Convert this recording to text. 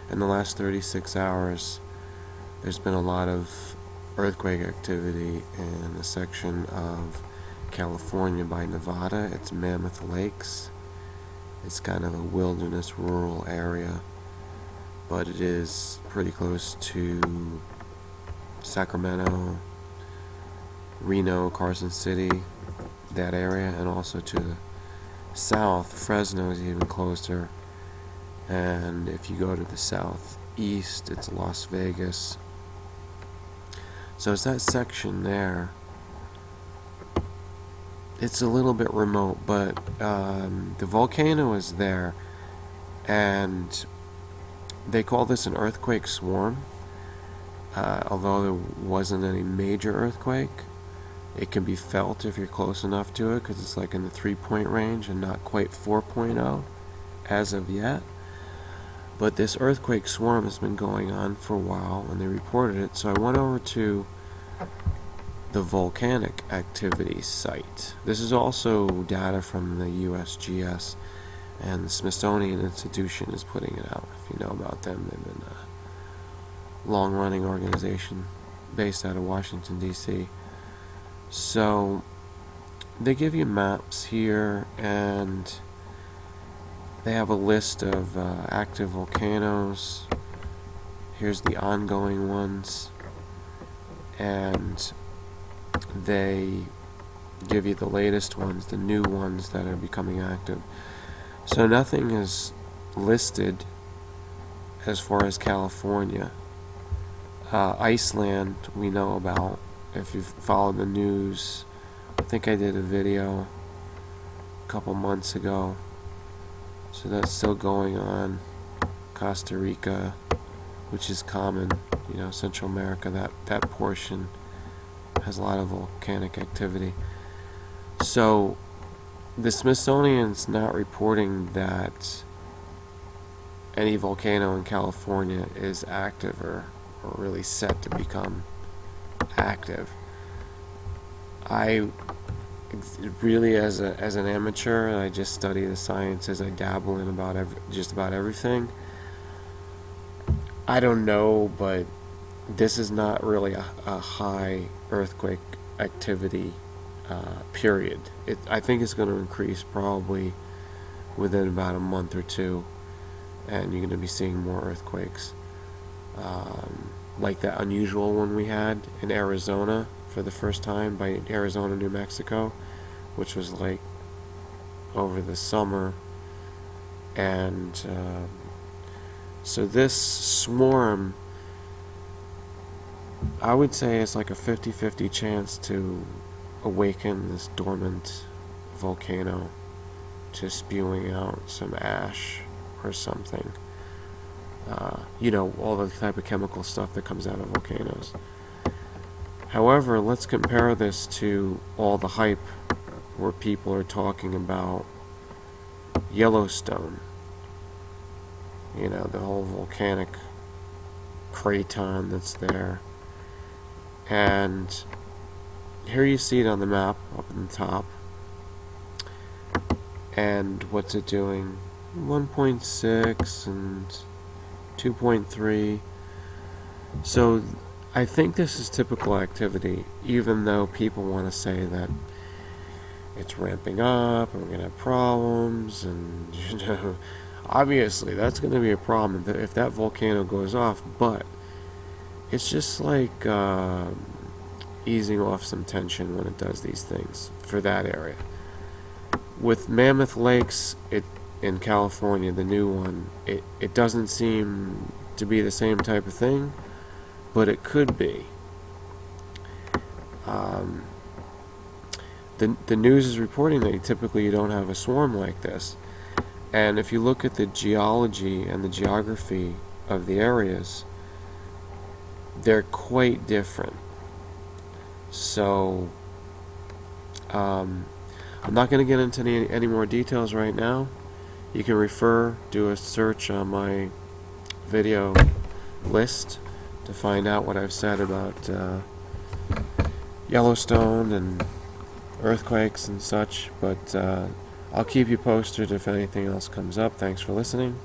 in the last 36 hours, there's been a lot of earthquake activity in a section of California by Nevada. It's MammothLakes. It's kind of a wilderness rural area, but it is pretty close to Sacramento, Reno, Carson City, that area, and also to the south. Fresno is even closer, and if you go to the southeast, it's Las Vegas. So it's that section there. It's a little bit remote, but the volcano is there, and they call this an earthquake swarm. Although there wasn't any major earthquake, it can be felt if you're close enough to it, because it's like in the 3-point range and not quite 4.0 as of yet. But this earthquake swarm has been going on for a while, and they reported it. So I went over to the Volcanic activity site. This is also data from the USGS, and the Smithsonian Institution is putting it out. If you know about them, they've been a long-running organization based out of Washington, D.C. So they give you maps here, and they have a list of active volcanoes. Here's the ongoing ones, and they give you the latest ones, the new ones that are becoming active. So nothing is listed as far as California. Iceland we know about. If you've followed the news, I think I did a video a couple months ago. So that's still going on. Costa Rica, which is common, Central America, that portion has a lot of volcanic activity. So the Smithsonian's not reporting that any volcano in California is active or really set to become active. I really, as an amateur, and I just study the sciences, I dabble in just about everything. I don't know, but this is not really a high earthquake activity period. I think it's going to increase probably within about a month or two, and you're going to be seeing more earthquakes. Like that unusual one we had in Arizona for the first time, by Arizona, New Mexico, which was like over the summer. And so this swarm, I would say it's like a 50-50 chance to awaken this dormant volcano to spewing out some ash or something. All the type of chemical stuff that comes out of volcanoes. However, let's compare this to all the hype where people are talking about Yellowstone. The whole volcanic craton that's there. And here you see it on the map up in the top. And what's it doing? 1.6 and 2.3. So I think this is typical activity, even though people want to say that it's ramping up and we're going to have problems, and obviously that's going to be a problem if that volcano goes off, but it's just like easing off some tension when it does these things for that area. With Mammoth Lakes, in California, the new one, it doesn't seem to be the same type of thing, but it could be. The news is reporting that typically you don't have a swarm like this, and if you look at the geology and the geography of the areas, they're quite different. So I'm not going to get into any more details right now. You can do a search on my video list to find out what I've said about Yellowstone and earthquakes and such, but I'll keep you posted if anything else comes up. Thanks for listening.